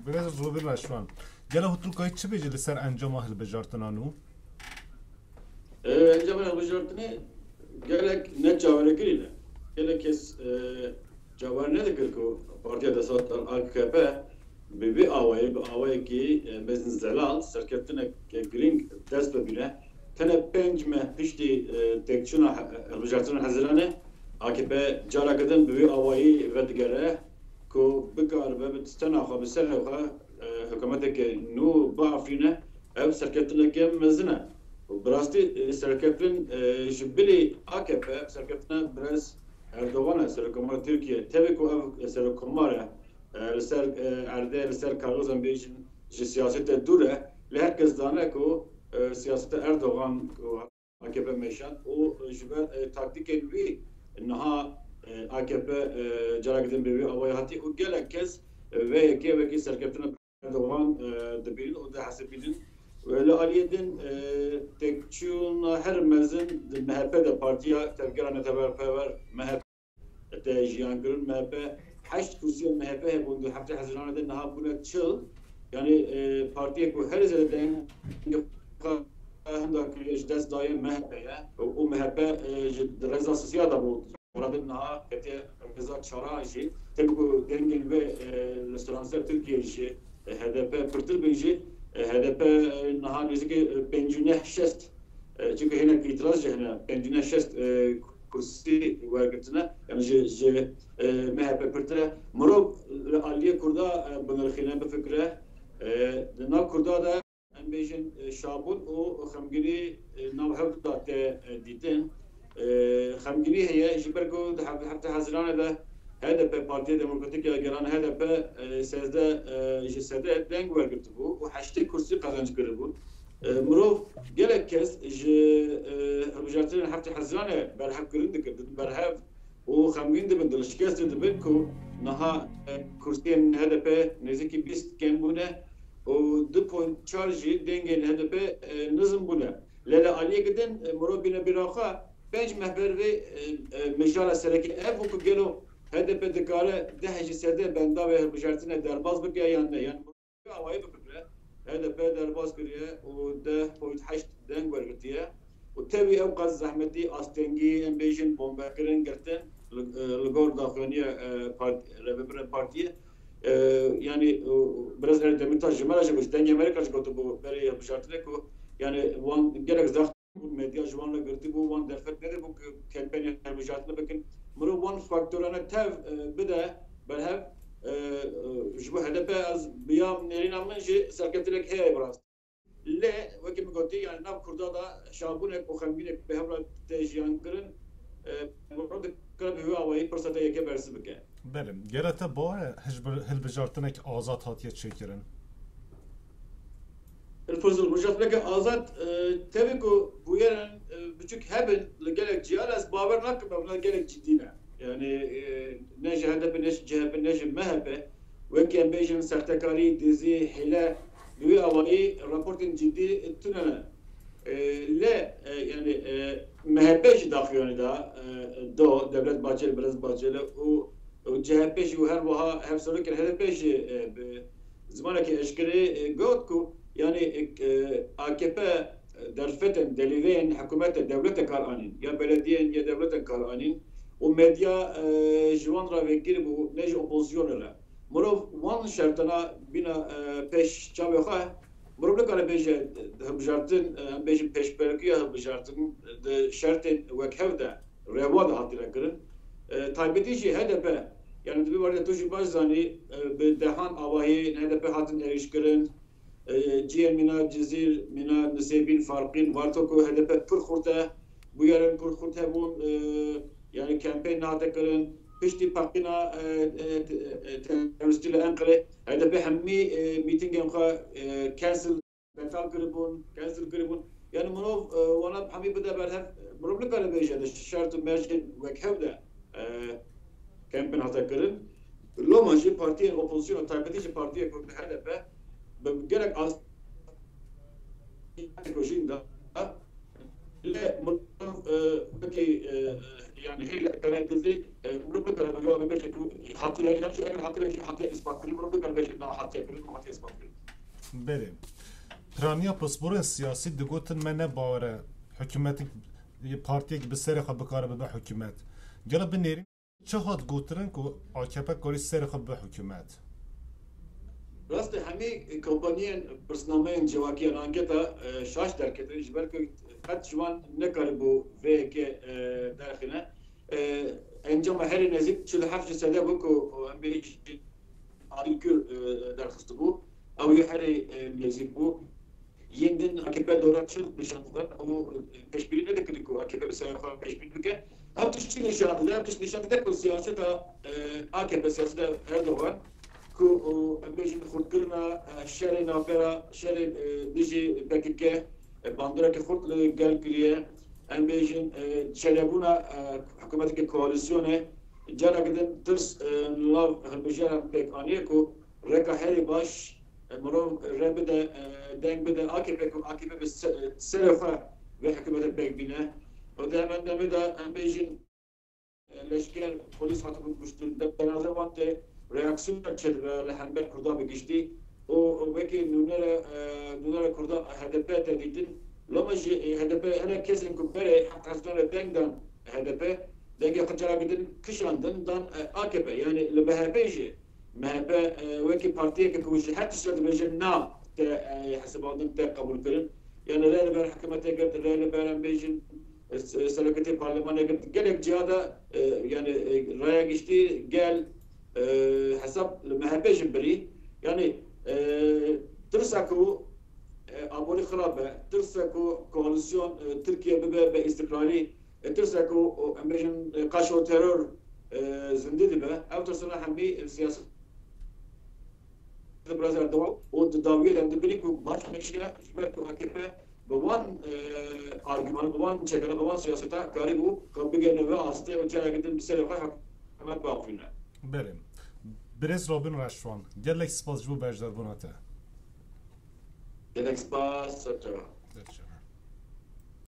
biraz zor رشوان گله هتو که چی بیچی لسر انجام هلبجارتنانو انجام هلبجارتنی گلک نه جواره گریله گلک کس جوار ندکر که پارتیا دستات AKP به آوایی که بزن زلال سرکتنه گرینگ دست ببینه تنه پنج مه پشتی تکچونا هلبجارتن حزرانه AKP جارا کدن به آوایی ودگره که بکار به بتستنا خو بسر حکومت که نو بافرینه ev serkeftineke mezine. Birastî serkeftin ji bilî AKP serkeftina biraz Erdoğan'a serokoma Türkiye tabii ku ev serokomar li ser erdê li ser kargozan bêjin ji siyasete dure li herkes dane ku siyaseta Erdoğan ku AKP meşan û ji ber taktikên wî niha AKP carekidin bi wî awaya hatî û gelek kes vê yekê wekî serkeftina Erdoğan dibînin û dihesibînin Öyle aliyedin tekçuna her mezin MHP de partiya tevkirane teberpever MHP de jiyan kırın MHP haşt kursiye MHP hebundu hafta haziranede naha buna çıl yani partiye ku her zeden handa kıyış dest daim MHP'ye o MHP reza sosiya da bu orada naha ete reza çara işi tabi ku dengin ve restoranlar Türkiye işi HDP pırtır beyci HDP naha niziki pencune şest çünkü hene itiraz hene pencune şest kursi vergitine yani je MHP pırtıra muro aliye kurda bunarxine bir fikre na kurda da embejin şabun o xamgiri navhav da te ditin xamgiri heye jibergo hatta hazirane da HDP Partiya Demokratik ya gelen HDP sezde jisede deng vergirdi bu. O haşte kursi kazanç kırı bu. Murov gelek kez hıbıjartının hafta hazirane berhab kırındı kırdı. Berhab o xamgin de bindil şikast de bin ku naha kursiyen HDP neziki bist ken bune o 2.4 dengen HDP nizm bune. Lele aliye giden murov bine biraxa benç mehber ve mecala sereki ev hukuku gelo HDP dikare deheci sede benda ve hıbıjartine derbaz bike yani bu havayı bikre HDP derbaz kiriye o de point haşt den vergitiye o tevi ev qaz zahmeti astengi embejin bombakirin gerten ligor dakhoniye partiye yani biraz her demirtaj jemala bu denge Amerika çıktı bu beri hıbıjartine ku yani wan gerek zah medya jwanla girdi bu wan defet ne bu kampanya hıbıjartine bakın مرو وان فاکتورانه تف بده برهف جبه HDP از بیام نرینم من جی سرکترک هی براز لی وکی میگویی yani nav kurda da şabunek o xemginek be hevra tejiyan kırın مرو دکار به هوایی فرصت یکی برسی بکه بله گرته با هلبجارتنک آزاد هاتیه چکرن الفرصة مجرد آزاد تبي bu yerin küçük hebin gelek cihalas baver nakım buna gelek ciddine yani ne HDP ne CHP ne MHP ve kembejin sertekari dizi hile bir avai raportin ciddi tünene le yani MHP daxiyoni da do devlet bahçeli biraz bahçeli o CHP şu her vaha hep soruken HDP zamanki eşkiri gotku yani AKP derfeten deliveyen hükümete devlete karanin ya belediyen ya devlete karanin o medya jivan vekili bu nece opozisyonera murov wan şartına bina peş çabıha murov ne kadar beje hıbjartın beje peşberki hıbjartın de şartın vekhevde revada hatire kırın taybetici HDP yani bir vardı tuji bazani be dehan avahi HDP hatın erişkirin Ciğer mina cizir mina nisebin farkın varto ko HDP pır kurta bu yarın pır kurta bun yani kampanya natekarın pişti pakina teröristler Ankara HDP hammi meeting yamka cancel gribun yani bunu wana hammi bida berhef problem kare beje de şartı mercin vekhevde kampanya natekarın Lomacı partiye opozisyon taybetici partiye kurdu HDP gerek az kojinda le peki yani hele tereddütü bunu kadar böyle bir şey hatıra yapıyor eğer hatıra ispat kırıyor bunu kadar bir şey daha hatıra ispat kırıyor. Berê. Piraniya pasporên siyasî digotin me ne bawere hikûmetik partiyek bi serê xwe bikare bibe hikûmet. Gela bi nêrîn çi hat gotirin ku AKP karî serê xwe bibe hikûmet. Rastı hemi kompaniyen personelmen cevakiyan anketa şaş derketin jiberke kat şuan ne kadar bu VK derkine encama her nezik çıl hafçı sede bu ku bir adilkür derkıstı bu av her nezik bu yeniden AKP doğratçılık nişanlılar ama peşbiri ne de kırık AKP sayfa peşbiri ke hem tuşçu nişanlılar hem tuşçu nişanlılar ku siyasete AKP siyasete Erdoğan ku bejin xurtkirina şerê navbera şerê dijî PKK bandoreke xurt li gel kiriye em bêjin çelebûna hikûmeteke koalîsyonê careke din tirs lav hilbijarên pêkaniyê ku reka herî baş mirov rê bide deng bide AKP ku AKP bi serê xwe vê hikûmetê pêk bîne û di hemen demê de em bêjin leşker polîs hatibû kuştin denaze wan tê reaksiyon çelme hember kurda bir geçti. O belki nunere kurda HDP dedin. Lamaji HDP her kesin kubere hatta dengden HDP denge kaçara gidin kışandın dan AKP yani le MHP'ji MHP belki partiye ki kuvveti her tişört bejin na hesabından te kabul kırın. Yani reyber hükümete geldi reyber bejin seleketi parlamentoya geldi. Gerek cihada yani raya geçti gel hesap MHP جبري يعني ترسكو أبوري خرابة ترسكو كواليسيون تركيا باستقلالي ترسكو أمريكان قاشو تيرور زندي به أو ترسنا حمي السياسة برازيل الدول والتداوير عند بليكو باش مشينا شبكة هكذا بوان أرجمان بوان شكل بوان سياسة كاريبو كبيجنا واسطة وجانا قدام بسرعة ما باقينا. Berê. Birêz Robin Reşwan, gelek spas ji bo bejdarbûna te. Gelek spas,